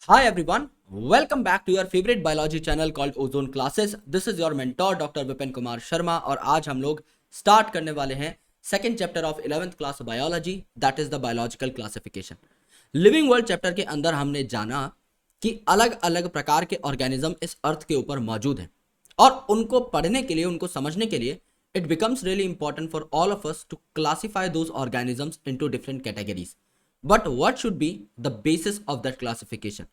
Hi everyone, welcome back to your favorite biology channel called Ozone Classes. This is your mentor Dr. Vipin Kumar Sharma और आज हम लोग start करने वाले हैं second chapter of 11th class biology, that is the biological classification. Living world chapter के अंदर हमने जाना कि अलग अलग प्रकार के ऑर्गेनिज्म इस अर्थ के ऊपर मौजूद हैं और उनको पढ़ने के लिए, उनको समझने के लिए it becomes really important for all of us to classify those organisms into different categories. But what should be the basis of that classification.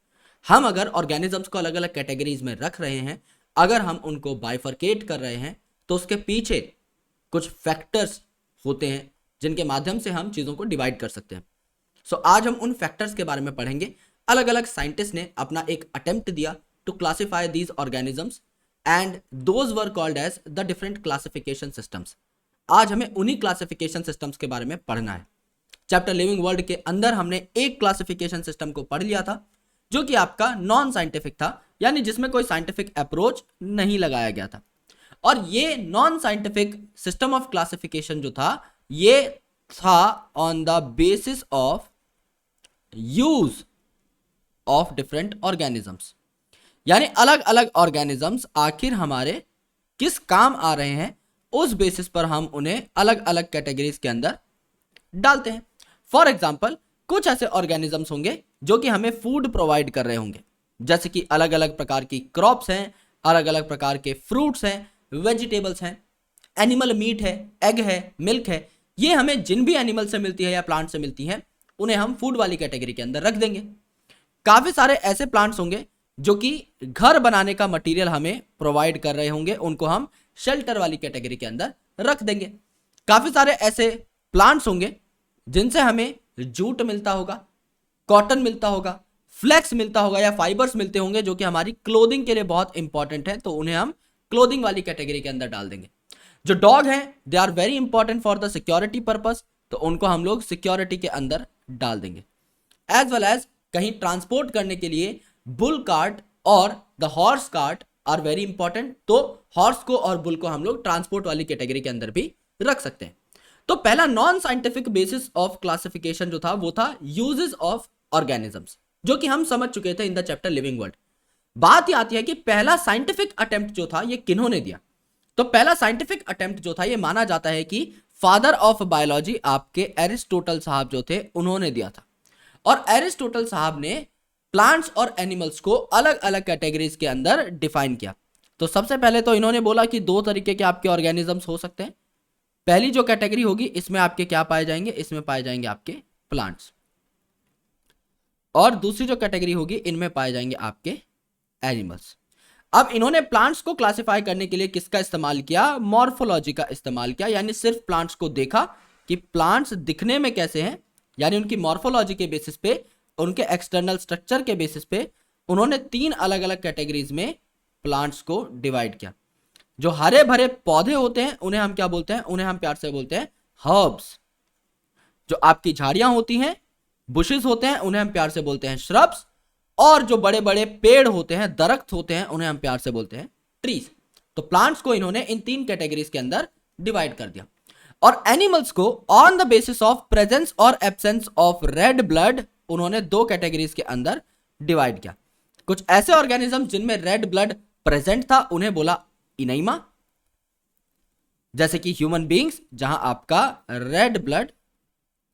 हम अगर ऑर्गेनिजम्स को अलग अलग कैटेगरीज में रख रहे हैं, अगर हम उनको बाइफरकेट कर रहे हैं, तो उसके पीछे कुछ फैक्टर्स होते हैं जिनके माध्यम से हम चीज़ों को डिवाइड कर सकते हैं. सो आज हम उन फैक्टर्स के बारे में पढ़ेंगे. अलग अलग साइंटिस्ट ने अपना एक अटेम्प्ट दिया to classify these organisms and those were called as the different classification systems. आज हमें उन्हीं क्लासिफिकेशन सिस्टम्स के बारे में पढ़ना है. चैप्टर लिविंग वर्ल्ड के अंदर हमने एक क्लासिफिकेशन सिस्टम को पढ़ लिया था जो कि आपका नॉन साइंटिफिक था, यानी जिसमें कोई साइंटिफिक अप्रोच नहीं लगाया गया था. और ये non scientific system of classification जो था, ये था on the basis of use of different organisms. यानी अलग अलग ऑर्गेनिजम्स आखिर हमारे किस काम आ रहे हैं, उस बेसिस पर हम उन्हें अलग अलग कैटेगरीज के अंदर डालते हैं. फॉर एग्जाम्पल, कुछ ऐसे ऑर्गेनिजम्स होंगे जो कि हमें फूड प्रोवाइड कर रहे होंगे, जैसे कि अलग अलग प्रकार की क्रॉप्स हैं, अलग अलग प्रकार के फ्रूट्स हैं, वेजिटेबल्स हैं, एनिमल मीट है, एग है, मिल्क है. ये हमें जिन भी एनिमल से मिलती है या प्लांट से मिलती है, उन्हें हम फूड वाली कैटेगरी के अंदर रख देंगे. काफी सारे ऐसे प्लांट्स होंगे जो कि घर बनाने का मटेरियल हमें प्रोवाइड कर रहे होंगे, उनको हम शेल्टर वाली कैटेगरी के अंदर रख देंगे. काफी सारे ऐसे प्लांट्स होंगे जिनसे हमें जूट मिलता होगा, कॉटन मिलता होगा, फ्लेक्स मिलता होगा या फाइबर्स मिलते होंगे जो कि हमारी क्लोथिंग के लिए बहुत इंपॉर्टेंट है, तो उन्हें हम क्लोथिंग वाली कैटेगरी के अंदर डाल देंगे. जो डॉग हैं, they are very important for the security purpose, तो उनको हम लोग सिक्योरिटी के अंदर डाल देंगे. एज वेल एज कहीं ट्रांसपोर्ट करने के लिए बुल कार्ट और the horse cart are very important, तो हॉर्स को और बुल को हम लोग ट्रांसपोर्ट वाली कैटेगरी के अंदर भी रख सकते हैं. तो पहला non scientific basis of classification जो था वो था यूजेस ऑफ ऑर्गेनिजम्स, जो कि हम समझ चुके थे in the chapter living world. बात ये आती है कि पहला साइंटिफिक अटेम्प्ट जो था ये किन्होंने दिया. तो पहला साइंटिफिक अटेम्प्ट जो था, ये माना जाता है कि फादर ऑफ बायोलॉजी आपके एरिस्टोटल साहब जो थे उन्होंने दिया था. और एरिस्टोटल साहब ने प्लांट्स और एनिमल्स को अलग अलग कैटेगरीज के अंदर डिफाइन किया. तो सबसे पहले तो इन्होंने बोला कि दो तरीके के आपके ऑर्गेनिजम्स हो सकते हैं. पहली जो कैटेगरी होगी, इसमें आपके क्या पाए जाएंगे, इसमें पाए जाएंगे आपके प्लांट्स. और दूसरी जो कैटेगरी होगी, इनमें पाए जाएंगे आपके एनिमल्स. अब इन्होंने प्लांट्स को क्लासिफाई करने के लिए किसका इस्तेमाल किया? मॉर्फोलॉजी का इस्तेमाल किया. यानी सिर्फ प्लांट्स को देखा कि प्लांट्स दिखने में कैसे हैं, यानी उनकी मॉर्फोलॉजी के बेसिस पे, उनके एक्सटर्नल स्ट्रक्चर के बेसिस पे उन्होंने तीन अलग अलग कैटेगरीज में प्लांट्स को डिवाइड किया. जो हरे भरे पौधे होते हैं उन्हें हम क्या बोलते हैं? उन्हें हम प्यार से बोलते हैं हर्ब्स. जो आपकी झाड़ियां होती हैं, बुशेस होते हैं, उन्हें हम प्यार से बोलते हैं श्रब्स. और जो बड़े बड़े पेड़ होते हैं, दरख्त होते हैं, उन्हें हम प्यार से बोलते हैं ट्रीज. तो प्लांट्स को इन्होंने इन तीन कैटेगरीज के अंदर डिवाइड कर दिया. और एनिमल्स को on the basis of presence और एब्सेंस ऑफ रेड ब्लड उन्होंने दो कैटेगरीज के अंदर डिवाइड किया. कुछ ऐसे ऑर्गेनिज्म जिनमें रेड ब्लड प्रेजेंट था, उन्हें बोला इनैमा, जैसे कि ह्यूमन बीइंग्स, जहां आपका रेड ब्लड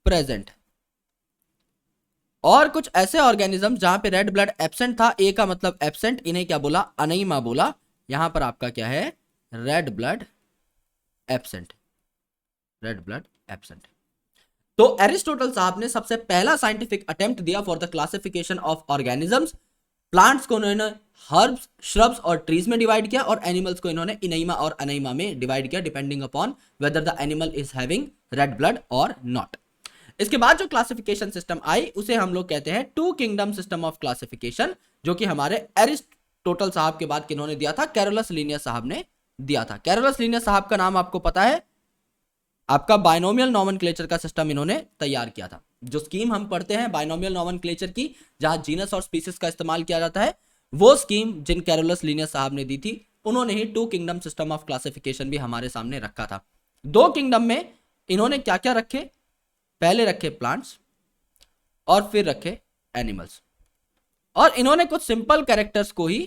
प्रेजेंट. और कुछ ऐसे ऑर्गेनिज्म जहां पे रेड ब्लड एब्सेंट था, ए का मतलब एब्सेंट, इन्हें क्या बोला? अनैमा बोला. यहां पर आपका क्या है? Red blood absent. Red blood absent. तो एरिस्टोटल साहब ने सबसे पहला साइंटिफिक अटेम्प्ट दिया for the classification of organisms. Plants को उन्होंने हर्ब्स, श्रब्स और ट्रीज में डिवाइड किया, और एनिमल्स को इन्होंने इनैमा और अनैमा में डिवाइड किया, depending upon whether the animal is having red blood और नॉट. इसके बाद जो क्लासिफिकेशन सिस्टम आई, उसे हम लोग कहते हैं two kingdom system of classification, जो कि हमारे एरिस्टोटल साहब के बाद किन्होंने दिया था? कैरोलस लीनियस साहब ने दिया था. कैरोलस लीनियस साहब का नाम आपको पता है, आपका बाइनोमियल नोमेनक्लेचर का सिस्टम इन्होंने तैयार किया था. जो स्कीम हम पढ़ते हैं बाइनोमियल नोमेनक्लेचर की, जहां जीनस और स्पीसीज का इस्तेमाल किया जाता है, वो स्कीम जिन कैरोलस लीनियस साहब ने दी थी, उन्होंने ही two kingdom system of classification भी हमारे सामने रखा था. दो किंगडम में इन्होंने क्या क्या रखे? पहले रखे प्लांट्स और फिर रखे एनिमल्स. और इन्होंने कुछ सिंपल कैरेक्टर्स को ही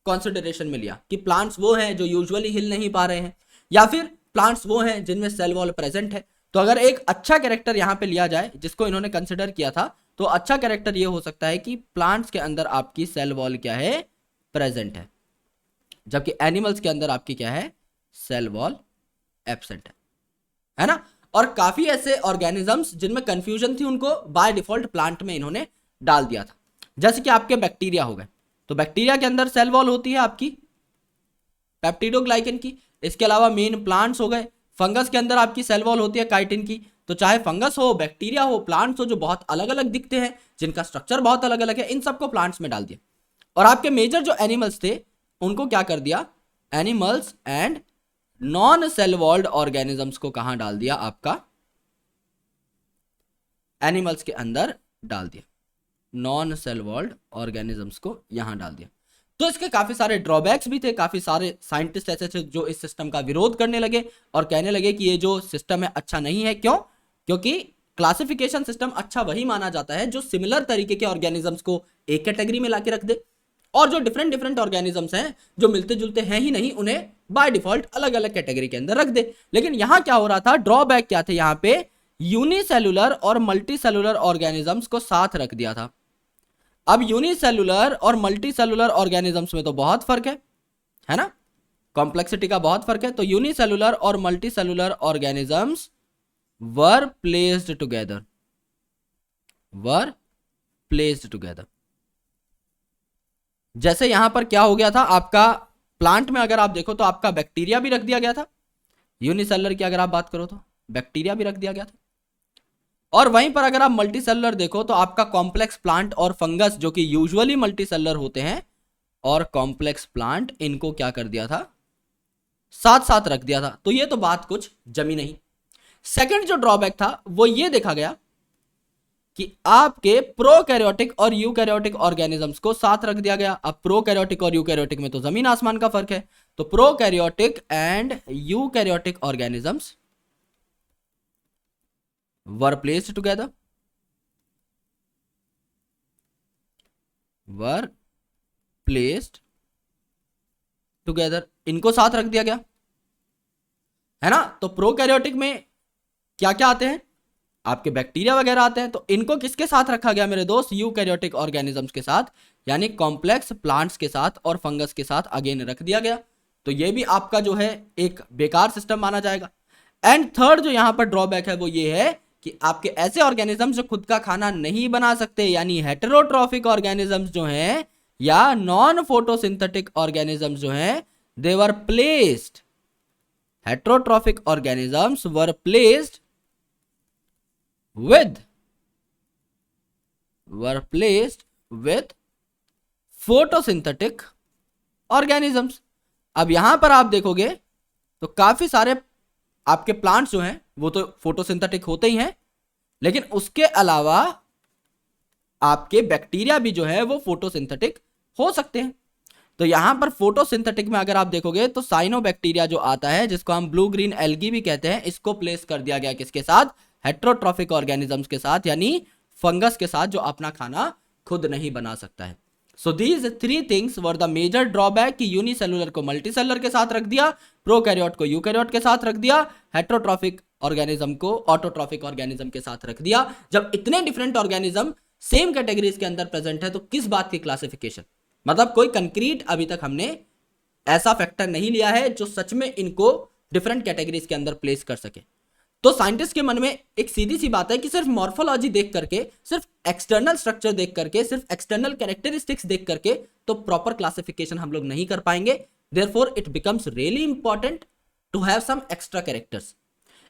कंसिडरेशन में लिया कि प्लांट्स वो हैं जो यूजुअली हिल नहीं पा रहे हैं, या फिर प्लांट्स वो हैं जिनमें सेल वॉल प्रेजेंट है। तो अगर एक अच्छा कैरेक्टर यहां पे लिया जाए जिसको इन्होंने कंसिडर किया था, तो अच्छा कैरेक्टर ये हो सकता है कि प्लांट्स के अंदर आपकी सेल वॉल क्या है, प्रेजेंट है, जबकि एनिमल्स के अंदर आपकी क्या है, सेल वॉल एब्सेंट है ना। और काफी ऐसे ऑर्गेनिजम्स जिनमें कंफ्यूजन थी उनको बाय डिफॉल्ट प्लांट में इन्होंने डाल दिया था, जैसे कि आपके बैक्टीरिया हो गए। तो बैक्टीरिया के अंदर सेल वॉल होती है आपकी पेप्टिडोग्लाइकन की। इसके अलावा मेन प्लांट्स हो गए। फंगस के अंदर आपकी सेल वॉल होती है काइटिन की। तो चाहे फंगस हो, बैक्टीरिया हो, प्लांट्स हो, जो बहुत अलग अलग दिखते हैं, जिनका स्ट्रक्चर बहुत अलग अलग है, इन सबको प्लांट्स में डाल दिया। और आपके मेजर जो एनिमल्स थे उनको क्या कर दिया, animals and non cell walled organisms को कहां डाल दिया, आपका एनिमल्स के अंदर डाल दिया, नॉन सेल वॉल्ड ऑर्गेनिजम्स को यहां डाल दिया। तो इसके काफी सारे ड्रॉबैक्स भी थे। काफी सारे साइंटिस्ट ऐसे थे जो इस सिस्टम का विरोध करने लगे और कहने लगे कि ये जो सिस्टम है अच्छा नहीं है। क्यों? क्योंकि क्लासिफिकेशन सिस्टम अच्छा वही माना जाता है जो सिमिलर तरीके के ऑर्गेनिजम्स को एक कैटेगरी में लाके रख दे, और जो डिफरेंट डिफरेंट ऑर्गेनिजम्स हैं जो मिलते जुलते हैं ही नहीं, उन्हें बाय डिफॉल्ट अलग अलग कैटेगरी के अंदर रख दे। लेकिन यहां क्या हो रहा था, ड्रॉबैक क्या थे, यहां पे यूनिसेलुलर और मल्टीसेलुलर ऑर्गेनिजम्स को साथ रख दिया था। अब यूनिसेलुलर और मल्टीसेलुलर ऑर्गेनिजम्स में तो बहुत फर्क है ना, कॉम्प्लेक्सिटी का बहुत फर्क है। तो यूनिसेलुलर और multicellular organisms were placed together, जैसे यहां पर क्या हो गया था, आपका प्लांट में अगर आप देखो तो आपका बैक्टीरिया भी रख दिया गया था। यूनिसेलुलर की अगर आप बात करो तो बैक्टीरिया भी रख दिया गया था। और वहीं पर अगर आप मल्टीसेलुलर देखो तो आपका कॉम्प्लेक्स प्लांट और फंगस, जो कि यूजुअली मल्टीसेलुलर होते हैं, और कॉम्प्लेक्स प्लांट, इनको क्या कर दिया था, साथ साथ रख दिया था। तो ये तो बात कुछ जमी नहीं। सेकंड जो ड्रॉबैक था वो ये देखा गया कि आपके प्रोकैरियोटिक और यूकैरियोटिक ऑर्गेनिजम्स को साथ रख दिया गया। अब प्रोकैरियोटिक और यूकैरियोटिक में तो जमीन आसमान का फर्क है। तो prokaryotic and eukaryotic organisms were placed together, इनको साथ रख दिया गया, है ना। तो प्रोकैरियोटिक में क्या क्या आते हैं, आपके बैक्टीरिया वगैरह आते हैं। तो इनको किसके साथ रखा गया मेरे दोस्त, यूकैरियोटिक ऑर्गेनिजम्स के साथ, यानी कॉम्प्लेक्स प्लांट्स के साथ और फंगस के साथ अगेन रख दिया गया। तो ये भी आपका जो है एक बेकार सिस्टम माना जाएगा। एंड थर्ड जो यहां पर ड्रॉबैक है वो ये है कि आपके ऐसे ऑर्गेनिजम्स जो खुद का खाना नहीं बना सकते, यानी हेटेरोट्रॉफिक ऑर्गेनिजम्स जो हैं या नॉन फोटोसिंथेटिक ऑर्गेनिजम्स जो हैं, they were placed, heterotrophic organisms were placed with photosynthetic organisms. अब यहां पर आप देखोगे तो काफी सारे आपके प्लांट्स जो हैं वो तो फोटोसिंथेटिक होते ही हैं, लेकिन उसके अलावा आपके बैक्टीरिया भी जो है वो फोटोसिंथेटिक हो सकते हैं। तो यहां पर फोटोसिंथेटिक में अगर आप देखोगे तो साइनोबैक्टीरिया जो आता है, जिसको हम ब्लू ग्रीन एल्गी भी कहते हैं, इसको प्लेस कर दिया गया किसके साथ, हेटेरोट्रॉफिक ऑर्गेनिजम्स के साथ, यानी फंगस के साथ जो अपना खाना खुद नहीं बना सकता है। So these three things were the major drawback कि यूनिसेलुलर को मल्टीसेलुलर के साथ रख दिया, प्रोकैरियोट को यूकैरियोट के साथ रख दिया, हेटेरोट्रॉफिक ऑर्गेनिज्म को ऑटोट्रॉफिक ऑर्गेनिज्म के साथ रख दिया। जब इतने डिफरेंट ऑर्गेनिज्म सेम कैटेगरीज के अंदर प्रेजेंट है तो किस बात की क्लासिफिकेशन, मतलब कोई कंक्रीट अभी तक हमने ऐसा फैक्टर नहीं लिया है जो सच में इनको डिफरेंट कैटेगरीज के अंदर प्लेस कर सके। तो साइंटिस्ट के मन में एक सीधी सी बात है कि सिर्फ मॉर्फोलॉजी देख करके, सिर्फ एक्सटर्नल स्ट्रक्चर देख करके, सिर्फ एक्सटर्नल कैरेक्टरिस्टिक्स देख करके तो प्रॉपर क्लासिफिकेशन हम लोग नहीं कर पाएंगे। Therefore it becomes really important to have some extra characters.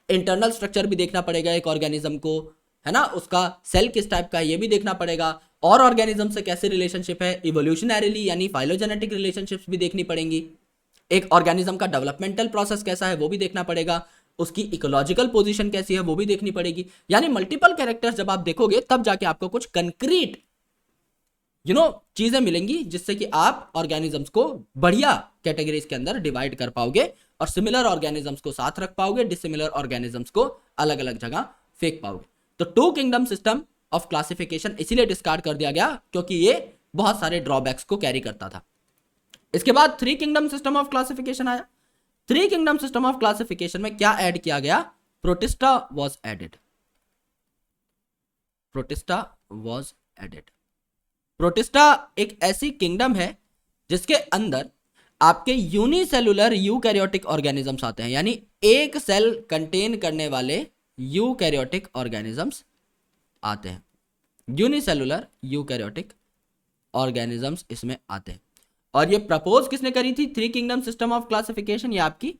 Internal structure भी देखना पड़ेगा एक ऑर्गेनिज्म को, है ना, उसका सेल किस टाइप का है ये भी देखना पड़ेगा, और ऑर्गेनिज्म से कैसे रिलेशनशिप है, इवोल्यूशनरीली यानी फाइलोजेनेटिक रिलेशनशिप्स भी देखनी पड़ेंगी, एक ऑर्गेनिज्म का डेवलपमेंटल प्रोसेस कैसा है वो भी देखना पड़ेगा, उसकी इकोलॉजिकल पोजीशन कैसी है वो भी देखनी पड़ेगी। यानी मल्टीपल कैरेक्टर्स जब आप देखोगे तब जाके आपको कुछ कंक्रीट चीजें मिलेंगी जिससे कि आप ऑर्गेनिजम्स को बढ़िया कैटेगरीज के अंदर डिवाइड कर पाओगे और सिमिलर ऑर्गेनिजम्स को साथ रख पाओगे, डिसिमिलर ऑर्गेनिजम्स को अलग अलग जगह फेंक पाओगे। तो two kingdom system of classification इसीलिए डिस्कार्ड कर दिया गया क्योंकि ये बहुत सारे ड्रॉबैक्स को कैरी करता था। इसके बाद three kingdom system of classification आया। Three kingdom system of classification में क्या ऐड किया गया? Protista was added. Protista was added. Protista एक ऐसी किंगडम है जिसके अंदर आपके यूनिसेलुलर यूकैरियोटिक ऑर्गेनिजम्स आते हैं, यानी एक सेल कंटेन करने वाले यूकैरियोटिक ऑर्गेनिजम्स आते हैं। यूनिसेलुलर यूकैरियोटिक ऑर्गेनिजम्स इसमें आते हैं। और ये प्रपोज किसने करी थी? Three kingdom system of classification ये आपकी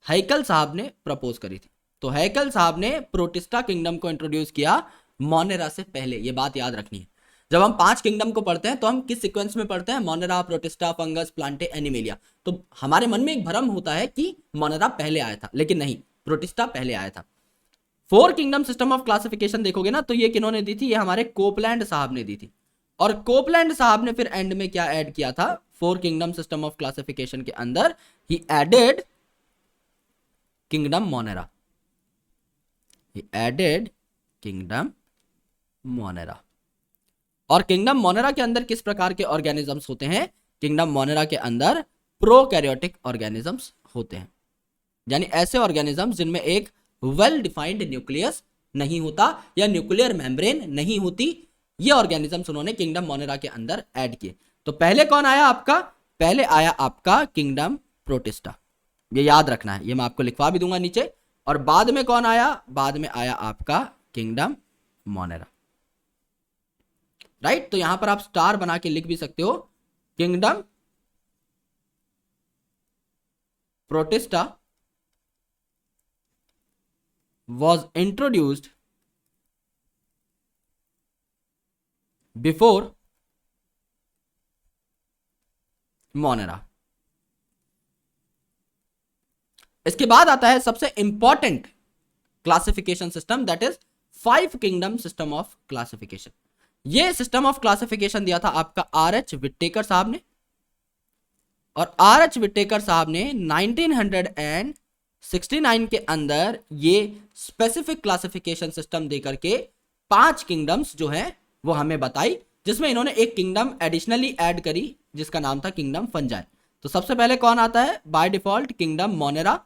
हैकल साहब ने प्रपोज करी थी। तो हैकल साहब ने प्रोटिस्टा किंगडम को इंट्रोड्यूस किया मोनेरा से पहले। ये बात याद रखनी है। जब हम 5 किंगडम को पढ़ते हैं तो हम किस सीक्वेंस में पढ़ते हैं? Monera, protista, fungus, Plantae, animalia. तो हमारे मन में एक भ्रम होता है कि मोनेरा पहले आया था, लेकिन नहीं, प्रोटिस्टा पहले आया था। 4 किंगडम सिस्टम ऑफ क्लासिफिकेशन देखोगे ना तो ये किन्होंने दी थी? ये हमारे कोपलैंड साहब ने दी थी। और कोपलैंड साहब ने फिर एंड में क्या ऐड किया था? 4 किंगडम सिस्टम ऑफ क्लासिफिकेशन के अंदर ही एडेड किंगडम मोनेरा। ही एडेड किंगडम मोनेरा। और किंगडम मोनेरा के अंदर किस प्रकार के ऑर्गेनिजम्स होते हैं? किंगडम मोनेरा के अंदर प्रोकैरियोटिक ऑर्गेनिजम्स होते हैं, यानी ऐसे ऑर्गेनिजम्स जिनमें एक वेल डिफाइंड न्यूक्लियस नहीं होता या न्यूक्लियर मेम्ब्रेन नहीं होती। ये ऑर्गेनिजम्स उन्होंने किंगडम मोनेरा के अंदर ऐड किए। तो पहले कौन आया आपका? पहले आया आपका किंगडम प्रोटिस्टा। ये याद रखना है, ये मैं आपको लिखवा भी दूंगा नीचे। और बाद में कौन आया? बाद में आया आपका किंगडम मोनेरा। राइट? तो यहां पर आप स्टार बना के लिख भी सकते हो, kingdom protista was introduced before Monera. इसके बाद आता है सबसे important classification system, that is 5 kingdom system of classification. ये सिस्टम ऑफ क्लासिफिकेशन दिया था आपका आर.एच. विटेकर साहब ने। और आर.एच. विटेकर साहब ने 1969 के अंदर ये स्पेसिफिक क्लासिफिकेशन सिस्टम देकर के 5 किंगडम्स जो हैं वो हमें बताई, जिसमें इन्होंने एक किंगडम एडिशनली ऐड करी जिसका नाम था किंगडम फंजाई। तो सबसे पहले कौन आता है? बाय डिफॉल्ट किंगडम मोनेरा,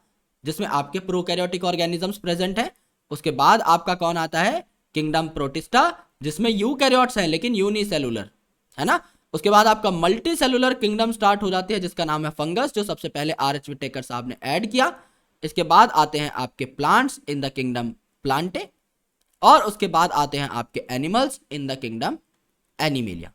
जिसमें आपके प्रोकैरियोटिक ऑर्गेनिजम्स प्रेजेंट है। उसके बाद आपका कौन आता है? किंगडम प्रोटिस्टा, जिसमें यूकैरियोट्स हैं लेकिन यूनिसेलुलर, है ना। उसके बाद आपका मल्टी सेलुलर किंगडम स्टार्ट हो जाती है जिसका नाम है फंगस, जो सबसे पहले आर.एच. विटेकर साहब ने ऐड किया। इसके बाद आते हैं आपके plants in the kingdom Plantae, और उसके बाद आते हैं आपके animals in the kingdom animalia.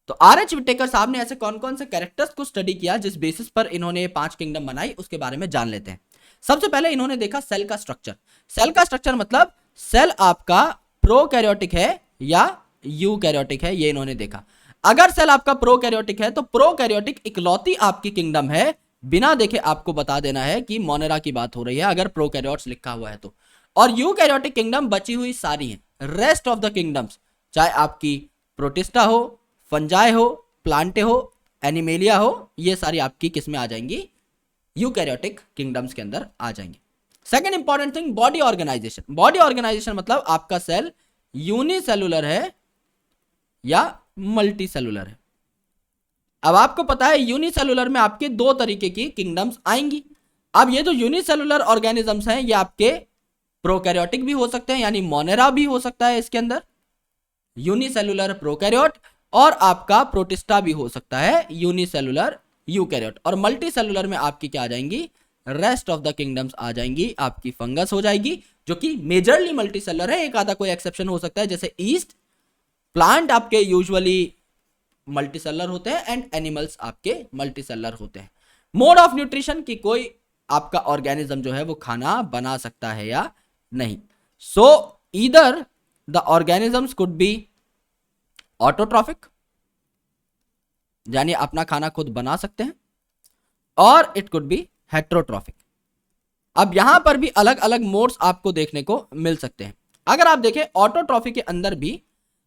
तो आर.एच. विटेकर साहब ने ऐसे कौन कौन से कैरेक्टर्स को स्टडी किया जिस बेसिस पर इन्होंने 5 किंगडम बनाई, उसके बारे में जान लेते हैं। सबसे पहले इन्होंने देखा सेल का स्ट्रक्चर। सेल का स्ट्रक्चर मतलब सेल आपका प्रोकैरियोटिक है या यूकैरियोटिक है, ये इन्होंने देखा। अगर सेल आपका प्रोकैरियोटिक है तो प्रोकैरियोटिक इकलौती आपकी किंगडम है, बिना देखे आपको बता देना है कि मोनेरा की बात हो रही है अगर प्रोकैरियोट्स लिखा हुआ है तो। और यूकैरियोटिक किंगडम बची हुई सारी हैं, रेस्ट ऑफ द किंगडम्स, चाहे आपकी प्रोटिस्टा हो, फंजाई हो, प्लांटे हो, एनिमेलिया हो, ये सारी आपकी किस में आ जाएंगी? यूकैरियोटिक किंगडम्स के अंदर आ जाएंगे। Second important thing, body organisation. Body organisation मतलब आपका सेल यूनिसेलुलर है या मल्टी सेलुलर है। अब आपको पता है यूनिसेलुलर में आपके 2 तरीके की किंगडम्स आएंगी। अब ये जो यूनिसेलुलर ऑर्गेनिजम्स हैं ये आपके प्रोकैरियोटिक भी हो सकते हैं, यानी मोनेरा भी हो सकता है इसके अंदर, यूनिसेलुलर प्रोकैरियोट, और आपका प्रोटिस्टा भी हो सकता है यूनिसेलुलर यूकैरियोट। और मल्टी सेलुलर में आपकी क्या आ जाएंगी? रेस्ट ऑफ द किंगडम्स आ जाएंगी। आपकी फंगस हो जाएगी जो कि मेजरली मल्टी सेलुलर है, एक आधा कोई एक्सेप्शन हो सकता है जैसे ईस्ट। प्लांट आपके यूजुअली मल्टीसेलुलर होते हैं एंड एनिमल्स आपके मल्टीसेलुलर होते हैं। मोड ऑफ न्यूट्रिशन की कोई आपका ऑर्गेनिज्म जो है वो खाना बना सकता है या नहीं। सो either the organisms could be autotrophic, यानी अपना खाना खुद बना सकते हैं, और इट कुड बी हेट्रोट्रॉफिक। अब यहां पर भी अलग अलग मोड्स आपको देखने को मिल सकते हैं। अगर आप देखें ऑटोट्रॉफी के अंदर भी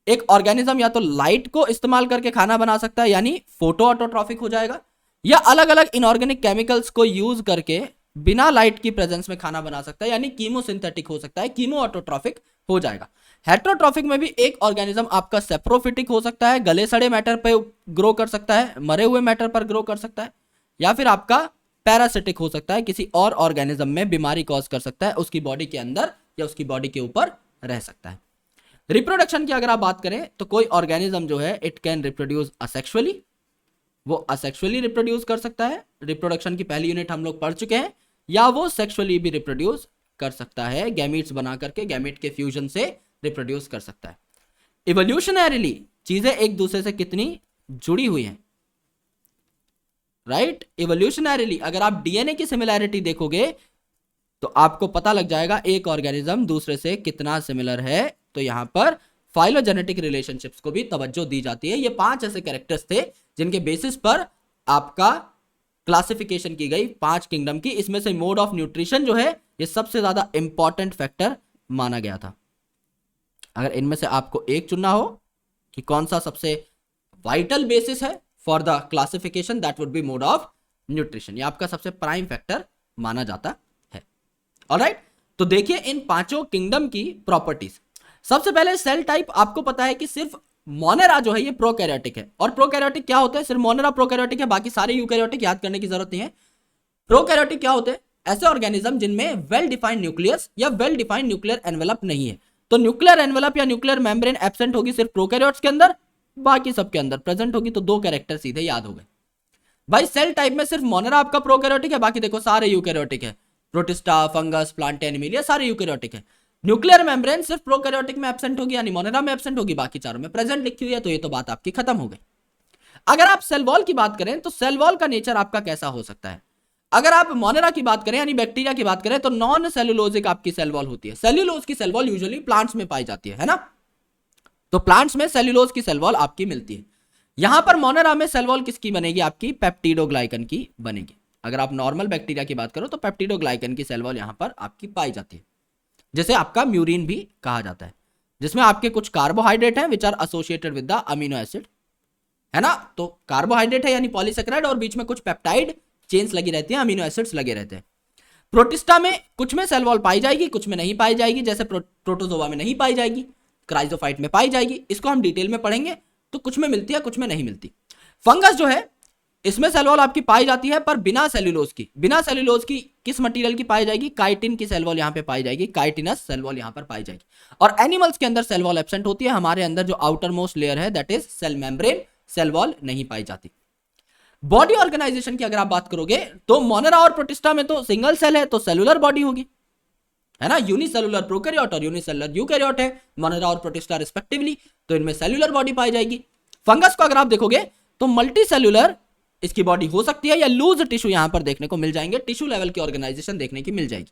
एक ऑर्गेनिज्म या तो लाइट को इस्तेमाल करके खाना बना सकता है यानी फोटो ऑटोट्रॉफिक हो जाएगा, या अलग अलग इनऑर्गेनिक केमिकल्स को यूज करके बिना लाइट की प्रेजेंस में खाना बना सकता है यानी कीमोसिंथेटिक हो सकता है, कीमो ऑटोट्रॉफिक हो जाएगा। हेट्रोट्रॉफिक में भी एक ऑर्गेनिज्म आपका सेप्रोफिटिक हो सकता है, गले सड़े मैटर पे ग्रो कर सकता है, मरे हुए मैटर पर ग्रो कर सकता है, या फिर आपका पैरासिटिक हो सकता है, किसी और ऑर्गेनिज्म में बीमारी कॉज कर सकता है, उसकी बॉडी के अंदर या उसकी बॉडी के ऊपर रह सकता है। रिप्रोडक्शन की अगर आप बात करें तो कोई ऑर्गेनिज्म जो है इट कैन रिप्रोड्यूस असेक्सुअली, वो असेक्सुअली रिप्रोड्यूस कर सकता है, रिप्रोडक्शन की पहली यूनिट हम लोग पढ़ चुके हैं, या वो सेक्सुअली भी रिप्रोड्यूस कर सकता है, गैमीट्स बना करके गैमीट के फ्यूजन से रिप्रोड्यूस कर सकता है। इवोल्यूशनरीली चीजें एक दूसरे से कितनी जुड़ी हुई हैं, राइट? इवोल्यूशनरीली अगर आप डीएनए की सिमिलैरिटी देखोगे तो आपको पता लग जाएगा एक ऑर्गेनिज्म दूसरे से कितना सिमिलर है। तो यहां पर फाइलोजेनेटिक रिलेशनशिप्स को भी तवज्जो दी जाती है। ये 5 ऐसे कैरेक्टर्स थे जिनके बेसिस पर आपका क्लासिफिकेशन की गई 5 किंगडम की। इसमें से मोड ऑफ न्यूट्रिशन जो है ये सबसे ज्यादा इंपॉर्टेंट फैक्टर माना गया था। अगर इनमें से आपको एक चुनना हो कि कौन सा सबसे वाइटल बेसिस है for the classification, that would be mode of nutrition. ये आपका सबसे प्राइम फैक्टर माना जाता है। ऑलराइट, तो देखिए इन 5 किंगडम की प्रॉपर्टीज। सबसे पहले सेल टाइप, आपको पता है कि सिर्फ मोनेरा जो है ये प्रोकैरियोटिक है। और प्रोकैरियोटिक क्या होते हैं? सिर्फ मोनेरा प्रोकैरियोटिक है, बाकी सारे यूकैरियोटिक, याद करने की जरूरत नहीं है। प्रोकैरियोटिक क्या होते हैं? ऐसे ऑर्गेनिज्म जिनमें वेल डिफाइंड न्यूक्लियस या वेल डिफाइंड न्यूक्लियर एनवेलप नहीं है। तो न्यूक्लियर एनवेलप या न्यूक्लियर मेम्ब्रेन एब्सेंट होगी सिर्फ प्रोकैरियोट्स के अंदर, बाकी सबके अंदर प्रेजेंट होगी। तो 2 कैरेक्टर सीधे याद हो गए भाई। सेल टाइप में सिर्फ मोनेरा आपका प्रोकैरियोटिक है, बाकी देखो सारे यूकैरियोटिक है। प्रोटिस्टा, फंगस, प्लांट एनिमल, सारे यूकैरियोटिक है। न्यूक्लियर मेम्ब्रेन सिर्फ प्रोकैरियोटिक में एब्सेंट होगी, यानी मोनेरा में एब्सेंट होगी, बाकी चारों में प्रेजेंट लिखी हुई है। तो ये तो बात आपकी खत्म हो गई। अगर आप सेल वॉल की बात करें तो सेल वॉल का नेचर आपका कैसा हो सकता है? अगर आप मोनेरा की बात करें यानी बैक्टीरिया की बात करें तो नॉन सेलुलोजिक आपकी सेल वॉल होती है। सेल्यूलोज की सेल वॉल यूजुअली प्लांट्स में पाई जाती है ना? तो प्लांट्स में सेल्यूलोज की सेल वॉल आपकी मिलती है। यहां पर मोनेरा में सेल वॉल किसकी बनेगी? आपकी पेप्टिडोग्लाइकन की बनेगी। अगर आप नॉर्मल बैक्टीरिया की बात करो तो पेप्टिडोग्लाइकन की सेल वॉल यहां पर आपकी पाई जाती है, जैसे आपका म्यूरिन भी कहा जाता है, जिसमें आपके कुछ कार्बोहाइड्रेट हैं which are associated with the amino acid, है ना? तो कार्बोहाइड्रेट है यानी पॉलीसेकेराइड, और बीच में कुछ पेप्टाइड चेन्स लगी रहती हैं, अमीनो एसिड्स लगे रहते हैं। प्रोटिस्टा में कुछ में सेल वॉल पाई जाएगी, कुछ में नहीं पाई जाएगी, जैसे प्रोटोजोआ में नहीं पाई जाएगी, क्राइजोफाइट में पाई जाएगी। इसको हम डिटेल में पढ़ेंगे। तो कुछ में मिलती है, कुछ में नहीं मिलती। फंगस जो है इसमें सेल वॉल आपकी पाई जाती है, पर बिना सेल्यूलोज की। बिना सेल्यूलोज की किस मटेरियल की पाई जाएगी? काइटिन की सेल वॉल यहां पे पाई जाएगी, काइटिनस सेल वॉल यहां पर पाई जाएगी। और एनिमल्स के अंदर सेल वॉल एब्सेंट होती है। हमारे अंदर जो आउटर मोस्ट लेयर है that is cell membrane, cell wall नहीं पाई जाती। बॉडी ऑर्गेनाइजेशन की अगर आप बात करोगे तो मोनेरा और प्रोटिस्टा में तो सिंगल सेल है, तो सेलुलर बॉडी होगी, है ना? यूनिसेलुलर प्रोकैरियोट और यूनिसेलुलर यूकैरियोट है मोनेरा और प्रोटिस्टा रिस्पेक्टिवली, तो इनमें सेलुलर बॉडी पाई जाएगी। फंगस को अगर आप देखोगे तो मल्टी सेलुलर इसकी बॉडी हो सकती है, या लूज टिश्यू यहां पर देखने को मिल जाएंगे, टिश्यू लेवल की ऑर्गेनाइजेशन देखने की मिल जाएगी।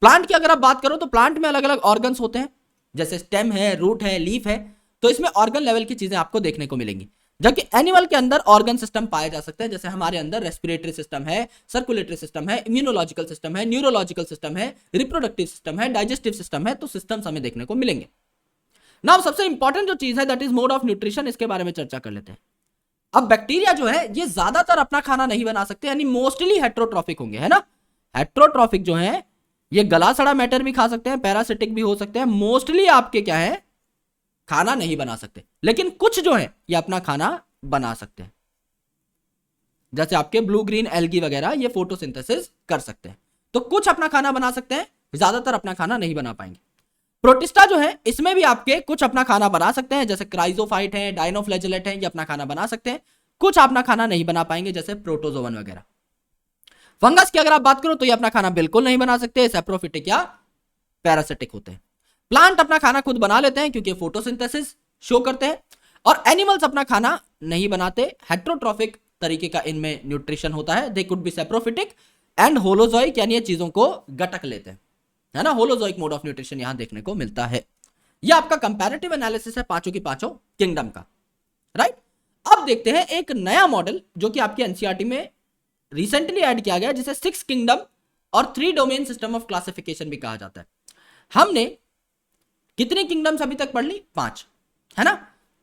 प्लांट की अगर आप बात करो तो प्लांट में अलग अलग ऑर्गन्स होते हैं, जैसे स्टेम है, रूट है, लीफ है, तो इसमें ऑर्गन लेवल की चीजें आपको देखने को मिलेंगी। जबकि एनिमल के अंदर ऑर्गन सिस्टम पाए जा सकते हैं, जैसे हमारे अंदर रेस्पिरेटरी सिस्टम है, सर्कुलेटरी सिस्टम है, इम्यूनोलॉजिकल सिस्टम है, न्यूरोलॉजिकल सिस्टम है, रिप्रोडक्टिव सिस्टम है, डाइजेस्टिव सिस्टम है, तो सिस्टम्स हमें देखने को मिलेंगे। नाउ सबसे इंपॉर्टेंट जो चीज है that is mode of nutrition, इसके बारे में चर्चा कर लेते हैं। अब बैक्टीरिया जो है ये ज्यादातर अपना खाना नहीं बना सकते, यानी मोस्टली हेट्रोट्रॉफिक होंगे, है ना? हेट्रोट्रॉफिक जो है ये गला सड़ा मैटर भी खा सकते हैं, पैरासिटिक भी हो सकते हैं। मोस्टली आपके क्या है, खाना नहीं बना सकते। लेकिन कुछ जो है ये अपना खाना बना सकते हैं, जैसे आपके ब्लू ग्रीन एल्गी वगैरह, ये फोटोसिंथेसिस कर सकते हैं। तो कुछ अपना खाना बना सकते हैं, ज्यादातर अपना खाना नहीं बना पाएंगे। प्रोटिस्टा जो है इसमें भी आपके कुछ अपना खाना बना सकते हैं, जैसे क्राइजोफाइट है, डायनोफ्लैजेलेट है, ये अपना खाना बना सकते हैं। कुछ अपना खाना नहीं बना पाएंगे, जैसे प्रोटोजोवन वगैरह। फंगस की अगर आप बात करो तो ये अपना खाना बिल्कुल नहीं बना सकते, सैप्रोफिटिक या पैरासिटिक होते हैं। प्लांट अपना खाना खुद बना लेते हैं क्योंकि फोटोसिंथेसिस शो करते हैं। और एनिमल्स अपना खाना नहीं बनाते, हेट्रोट्रॉफिक तरीके का इनमें न्यूट्रिशन होता है। They could be saprophytic and holozoic, यानी ये चीजों को गटक लेते हैं, है ना? होलोजोइक मोड ऑफ न्यूट्रिशन यहां देखने को मिलता है। यह आपका कंपैरेटिव एनालिसिस है पांचों की पांचों किंगडम का, राइट? अब देखते हैं एक नया मॉडल जो कि आपके एनसीईआरटी में रिसेंटली ऐड किया गया, जिसे 6 किंगडम और 3 डोमेन सिस्टम ऑफ क्लासिफिकेशन भी कहा जाता है। हमने कितनी किंगडम्स अभी तक पढ़ ली? 5, है ना?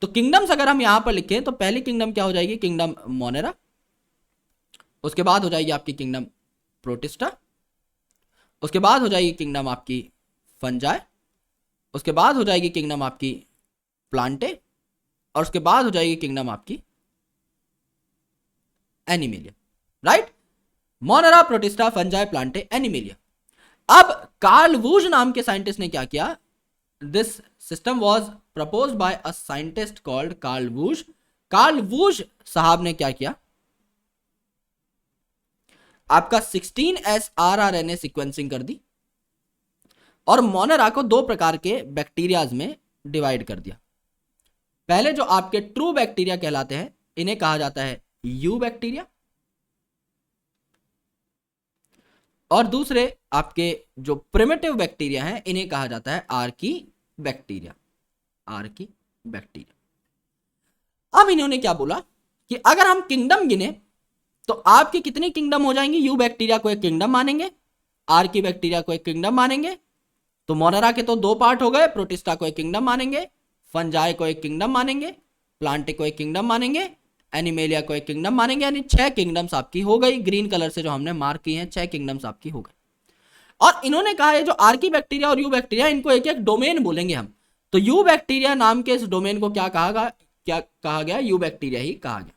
तो किंगडम्स अगर हम यहां पर लिखें तो पहली किंगडम क्या हो जाएगी? Kingdom Monera. उसके बाद हो जाएगी आपकी किंगडम प्रोटिस्टा। उसके बाद हो जाएगी किंगडम आपकी फंजाई। उसके बाद हो जाएगी किंगडम आपकी प्लांटे, और उसके बाद हो जाएगी किंगडम आपकी Animalia, right. Monera, Protista, Fungi, Plantae, Animalia. अब कार्ल वूज नाम के साइंटिस्ट ने क्या किया, this system was propose by a scientist called Carl Woese. Carl Woese साहब ने क्या किया, आपका 16S rRNA सीक्वेंसिंग कर दी और मोनेरा को दो प्रकार के बैक्टीरियाज में डिवाइड कर दिया। पहले जो आपके ट्रू बैक्टीरिया कहलाते हैं, इन्हें कहा जाता है यू बैक्टीरिया, और दूसरे आपके जो प्रिमिटिव बैक्टीरिया हैं, इन्हें कहा जाता है आर्की बैक्टीरिया, आर्की बैक्टीरिया। अब इन्होंने क्या बोला कि अगर हम किंगडम गिने तो आपकी कितनी किंगडम हो जाएंगी, यू बैक्टीरिया को एक किंगडम मानेंगे, आर्की बैक्टीरिया को एक किंगडम मानेंगे, तो मोनेरा के तो दो पार्ट हो गए, प्रोटिस्टा को एक किंगडम मानेंगे, फंजाई को एक किंगडम मानेंगे, प्लांटे को एक किंगडम मानेंगे, एनिमेलिया को एक किंगडम मानेंगे, यानी 6 किंगडम्स आपकी हो गई। ग्रीन कलर से जो हमने मार्क की हैं 6 किंगडम्स आपकी हो गई। और इन्होंने कहा है जो आर्की बैक्टीरिया और यू बैक्टीरिया, इनको एक एक डोमेन बोलेंगे हम। तो यू बैक्टीरिया नाम के इस डोमेन को क्या कहा गया, यू बैक्टीरिया ही कहा गया।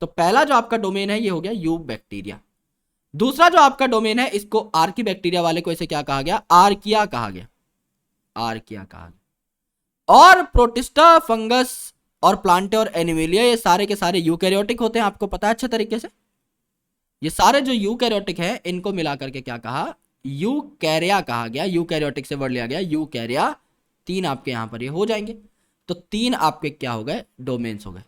तो पहला जो आपका डोमेन है ये हो गया यू बैक्टीरिया। दूसरा जो आपका डोमेन है, इसको आर्की बैक्टीरिया वाले को इसे क्या कहा गया, आर्किया कहा गया, आर्किया कहा गया। और प्रोटिस्टा, फंगस और प्लांटे और एनिमेलिया, ये सारे के सारे यूकैरियोटिक होते हैं, आपको पता है अच्छे तरीके से। ये सारे जो यूकैरियोटिक है, इनको मिलाकर के क्या कहा, यूकैरिया कहा गया। यूकैरियोटिक से वर्ड लिया गया यूकैरिया। 3 आपके यहां पर ये हो जाएंगे। तो 3 आपके क्या हो गए, डोमेन्स हो गए,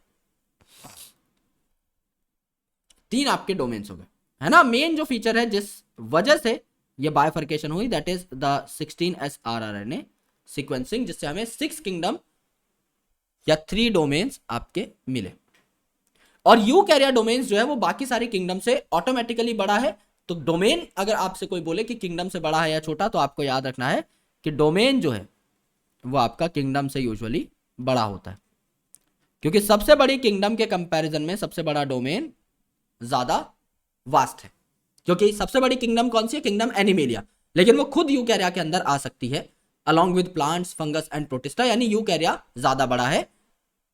3 आपके डोमेन्स हो गए, है ना। मेन जो फीचर है जिस वजह से ये बाइफर्केशन हुई, that is the 16S rRNA sequencing, जिससे हमें 6 किंगडम या 3 डोमेन्स आपके मिले। और यूकैरिया डोमेन्स जो है वो बाकी सारी किंगडम से ऑटोमेटिकली बड़ा है। तो डोमेन अगर आपसे कोई बोले कि किंगडम से बड़ा है या छोटा, तो आपको याद रखना है कि डोमेन जो है वो आपका किंगडम से यूजुअली बड़ा होता है, क्योंकि सबसे बड़ी किंगडम के कंपैरिजन में सबसे बड़ा डोमेन ज्यादा वास्ट है। क्योंकि सबसे बड़ी किंगडम कौन सी है, किंगडम एनिमेलिया, लेकिन वो खुद यूकैरिया के अंदर आ सकती है along with plants, fungus and protista, यानी यूकैरिया ज्यादा बड़ा है,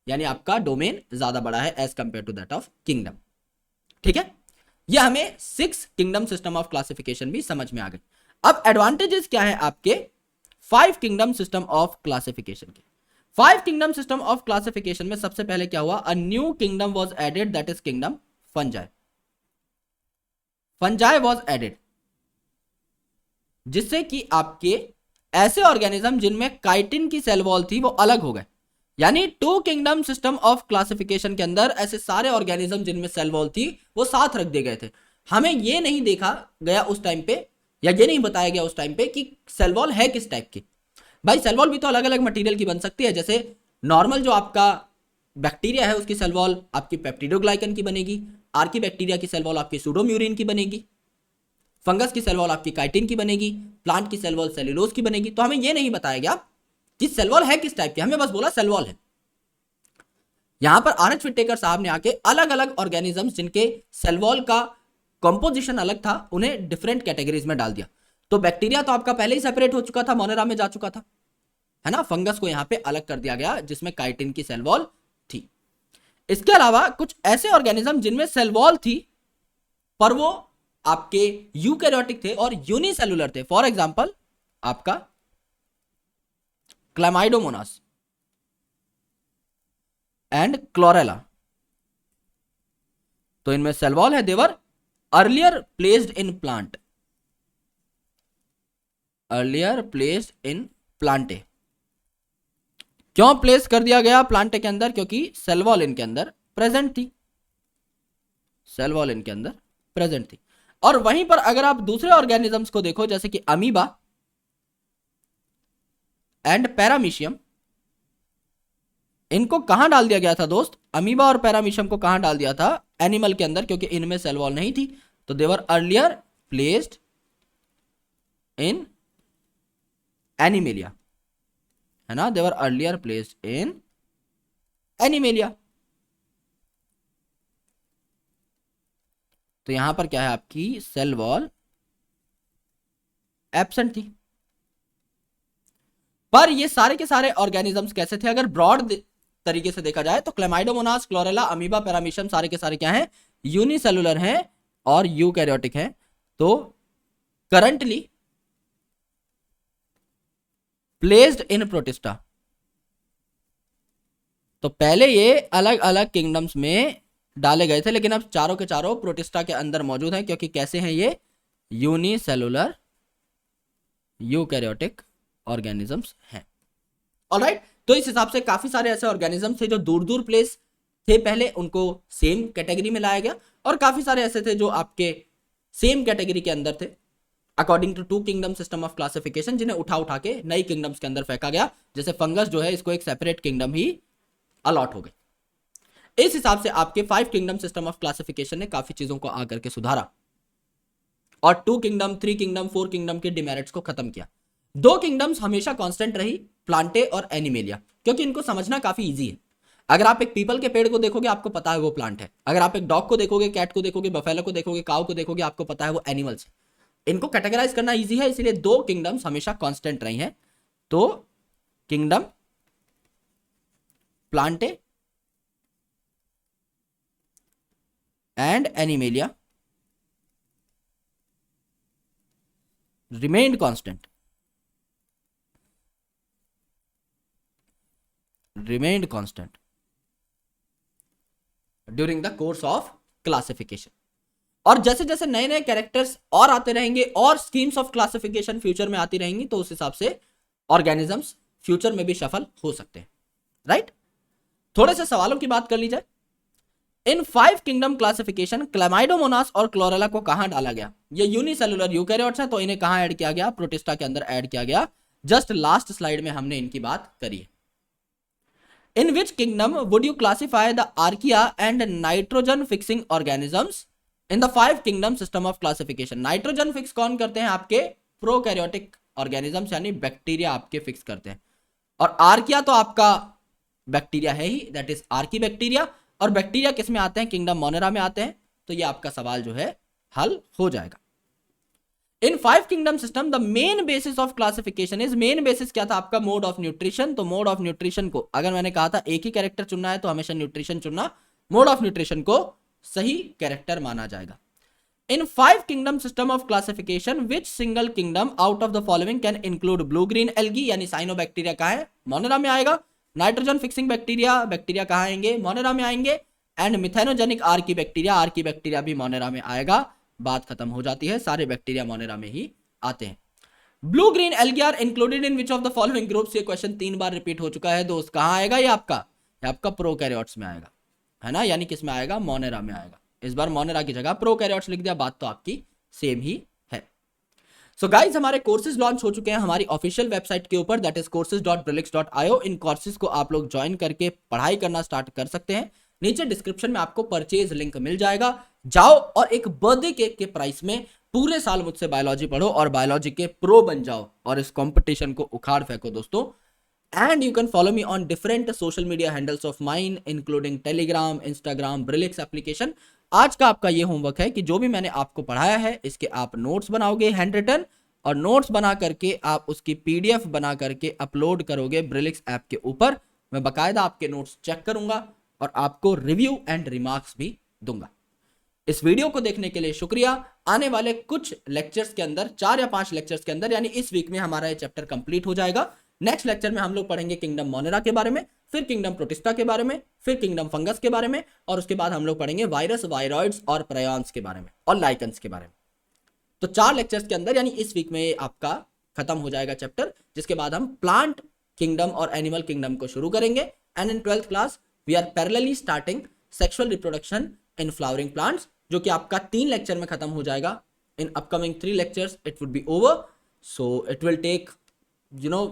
यानी आपका डोमेन ज्यादा बड़ा है as compare to that of kingdom. ठीक है, ये हमें 6 किंगडम सिस्टम ऑफ क्लासिफिकेशन भी समझ में आ गए। अब एडवांटेजेस क्या है आपके 5 किंगडम सिस्टम ऑफ क्लासिफिकेशन के। 5 किंगडम सिस्टम ऑफ क्लासिफिकेशन में सबसे पहले क्या हुआ, a new kingdom was added, that is kingdom Fungi. Fungi was added, जिससे कि आपके ऐसे ऑर्गेनिज्म जिनमें काइटिन की सेल वॉल थी वो अलग हो गए। यानी 2 किंगडम सिस्टम ऑफ क्लासिफिकेशन के अंदर ऐसे सारे ऑर्गेनिज्म जिनमें सेल वॉल थी वो साथ रख दिए गए थे। हमें ये नहीं देखा गया उस टाइम पे, या ये नहीं बताया गया उस टाइम पे कि सेल वॉल है किस टाइप की। भाई सेल वॉल भी तो अलग अलग मटेरियल की बन सकती है। जैसे नॉर्मल जो आपका बैक्टीरिया है उसकी सेल वॉल आपकी पेप्टिडोग्लाइकन की बनेगी, आर्की बैक्टीरिया की सेल वॉल आपकी सूडोम्यूरिन की बनेगी, फंगस की सेल वॉल आपकी काइटिन की बनेगी, प्लांट की सेल वॉल सेल्यूलोज की बनेगी। तो हमें यह नहीं बताया गया कि सेल वॉल है किस टाइप की, हमें बस बोला सेल वॉल है। यहां पर आर.एच. व्हिटेकर साहब ने आके अलग अलग ऑर्गेनिजम्स जिनके सेल वॉल का कंपोजिशन अलग था उन्हें डिफरेंट कैटेगरीज में डाल दिया। तो बैक्टीरिया तो आपका पहले ही सेपरेट हो चुका था, मोनेरा में जा चुका था, है ना। फंगस को यहां पे अलग कर दिया गया जिसमें काइटिन की सेल वॉल थी। इसके अलावा कुछ ऐसे ऑर्गेनिज्म जिनमें सेल वॉल थी पर वो आपके यूकैरियोटिक थे और यूनिसेलुलर थे। फॉर एग्जांपल आपका क्लैमाइडोमोनास एंड क्लोरेला, तो इनमें सेल वॉल है, they were earlier placed in plant, earlier placed in plantae. क्यों प्लेस कर दिया गया प्लांटे के अंदर, क्योंकि सेल वॉल इनके अंदर प्रेजेंट थी, सेल वॉल इनके अंदर प्रेजेंट थी। और वहीं पर अगर आप दूसरे ऑर्गेनिजम्स को देखो जैसे कि अमीबा एंड पैरामीशियम, इनको कहां डाल दिया गया था दोस्त, अमीबा और पैरामीशियम को कहां डाल दिया था, एनिमल के अंदर, क्योंकि इनमें सेल वॉल नहीं थी। तो देवर अर्लियर प्लेस्ड इन एनिमेलिया, है ना, देवर अर्लियर प्लेस्ड इन एनिमेलिया। तो यहां पर क्या है, आपकी सेल वॉल एब्सेंट थी। पर ये सारे के सारे ऑर्गेनिजम्स कैसे थे, अगर ब्रॉड तरीके से देखा जाए तो क्लेमाइडोमोनास, क्लोरेला, अमीबा, पैरामीशियम सारे के सारे क्या हैं, यूनिसेलुलर हैं और यूकैरियोटिक हैं। तो करंटली प्लेस्ड इन प्रोटिस्टा, तो पहले ये अलग अलग किंगडम्स में डाले गए थे, लेकिन अब चारों के चारों प्रोटिस्टा के अंदर मौजूद हैं, क्योंकि कैसे हैं ये, यूनिसेलुलर यूकैरियोटिक ऑर्गेनिजम्स हैं। ऑलराइट, तो इस हिसाब से काफी सारे ऐसे ऑर्गेनिजम्स थे जो दूर दूर प्लेस थे पहले, उनको सेम कैटेगरी में लाया गया, और काफी सारे ऐसे थे जो आपके सेम कैटेगरी के अंदर थे according to 2 kingdom system of classification, जिन्हें उठा उठा के नई किंगडम्स के अंदर फेंका गया। जैसे फंगस जो है, इसको एक सेपरेट किंगडम ही अलॉट हो गई। इस हिसाब से आपके 5 किंगडम सिस्टम ऑफ क्लासिफिकेशन ने काफी चीजों को आकर के सुधारा और 2 किंगडम, 3 किंगडम, 4 किंगडम के डिमेरिट्स को खत्म किया। 2 किंगडम्स हमेशा कांस्टेंट रही, प्लांटे और एनिमेलिया, क्योंकि इनको समझना काफी इजी है। अगर आप एक पीपल के पेड़ को देखोगे आपको पता है वो प्लांट है, अगर आप एक डॉग को देखोगे, कैट को देखोगे, बफेलो को देखोगे, काऊ को देखोगे, आपको पता है वो एनिमल्स है। इनको कैटेगराइज करना इजी है, इसलिए 2 किंगडम्स हमेशा कांस्टेंट रही हैं। तो kingdom Plantae and animalia remained constant, during the course of classification। और जैसे जैसे नए नए कैरेक्टर्स और आते रहेंगे और स्कीम्स ऑफ क्लासिफिकेशन फ्यूचर में आती रहेंगी, तो उस हिसाब से ऑर्गेनिजम्स फ्यूचर में भी सफल हो सकते हैं। राइट, थोड़े से सवालों की बात कर ली जाए। इन 5 किंगडम क्लासिफिकेशन क्लेमाइडोमोनास और क्लोरेला को कहां डाला गया? ये यूनिसेलुलर यूकैरियोट्स हैं, तो इन्हें कहां ऐड किया गया? प्रोटिस्टा के अंदर ऐड किया गया। जस्ट लास्ट स्लाइड में हमने इनकी बात करी है। In which kingdom would you classify the archaea and nitrogen fixing organisms in the 5 kingdom system of classification? Nitrogen fix कौन करते हैं? आपके प्रोकैरियोटिक ऑर्गेनिजम्स यानी बैक्टीरिया आपके फिक्स करते हैं, और आर्किया तो आपका बैक्टीरिया है ही, दैट इज आर्की बैक्टीरिया। और बैक्टीरिया किस में आते हैं? किंगडम मोनेरा में आते हैं। तो ये आपका सवाल जो है हल हो जाएगा। इन 5 kingdom system the main basis of classification is, main basis क्या था आपका? Mode of nutrition. तो मोड ऑफ न्यूट्रिशन को, अगर मैंने कहा था एक ही कैरेक्टर चुनना है तो हमेशा न्यूट्रिशन चुनना, मोड ऑफ न्यूट्रिशन को सही कैरेक्टर माना जाएगा। इन 5 kingdom system of classification which single kingdom out of the following can include blue green algae, यानी साइनोबैक्टीरिया कहां है? मोनेरा में आएगा। नाइट्रोजन फिक्सिंग बैक्टीरिया, बैक्टीरिया कहां आएंगे? मोनेरा में आएंगे। एंड मिथेनोजेनिक आर्की बैक्टीरिया भी मोनेरा में आएगा। बात खत्म हो जाती है, सारे बैक्टीरिया मोनेरा में ही आते हैं। Blue green algae are included in which of the following groups? ये क्वेश्चन 3 बार रिपीट हो चुका है दोस्त। कहां आएगा ये आपका? ये आपका प्रोकैरियोट्स में आएगा, है ना, यानी किस में आएगा? मोनेरा में आएगा। इस बार मोनेरा की जगह प्रोकैरियोट्स लिख दिया, बात तो आपकी सेम ही है। सो गाइज, हमारे कोर्सेज लॉन्च हो चुके हैं हमारी ऑफिशियल वेबसाइट के ऊपर, that is courses.brillix.io। In courses को आप लोग ज्वाइन करके पढ़ाई करना स्टार्ट कर सकते हैं। नीचे डिस्क्रिप्शन में आपको परचेज लिंक मिल जाएगा, जाओ और एक बर्थडे केक के प्राइस में पूरे साल मुझसे बायोलॉजी पढ़ो और बायोलॉजी के प्रो बन जाओ और इस कंपटीशन को उखाड़ फेंको दोस्तों। And you can follow me on different social media handles of mine including Telegram, Instagram, Brilix application. आज का आपका ये होमवर्क है कि जो भी मैंने आपको पढ़ाया है इसके आप नोट्स बनाओगे हैंड रिटन, और नोट्स बना करके आप उसकी पीडीएफ बना करके अपलोड करोगे ब्रिलिक्स ऐप के ऊपर। मैं बकायदा आपके नोट्स चेक करूंगा और आपको रिव्यू एंड रिमार्क्स भी दूंगा। इस वीडियो को देखने के लिए शुक्रिया। आने वाले कुछ लेक्चर्स के अंदर, 4 या 5 लेक्चर्स के अंदर, यानी इस वीक में हमारा ये चैप्टर कंप्लीट हो जाएगा। नेक्स्ट लेक्चर में हम लोग पढ़ेंगे किंगडम मोनेरा के बारे में, फिर किंगडम प्रोटिस्टा के बारे में, फिर किंगडम फंगस के बारे में, और उसके बाद हम लोग पढ़ेंगे वायरस, वायरॉइड्स और प्रायॉन्स के बारे में और लाइकन्स के बारे में। तो 4 लेक्चर्स के अंदर, यानी इस वीक में आपका खत्म हो जाएगा चैप्टर, जिसके बाद हम प्लांट किंगडम और एनिमल किंगडम को शुरू करेंगे। And in 12th class we are parallelly starting sexual reproduction in flowering plants, जो कि आपका 3 लेक्चर में खत्म हो जाएगा। In upcoming 3 lectures it would be over, so it will take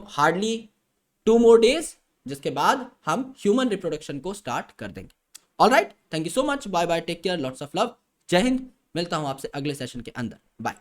hardly 2 more days, जिसके बाद हम ह्यूमन रिप्रोडक्शन को स्टार्ट कर देंगे। Alright, thank you so much, bye bye, take care, lots of love, Jai Hind. मिलता हूं आपसे अगले सेशन के अंदर, बाय।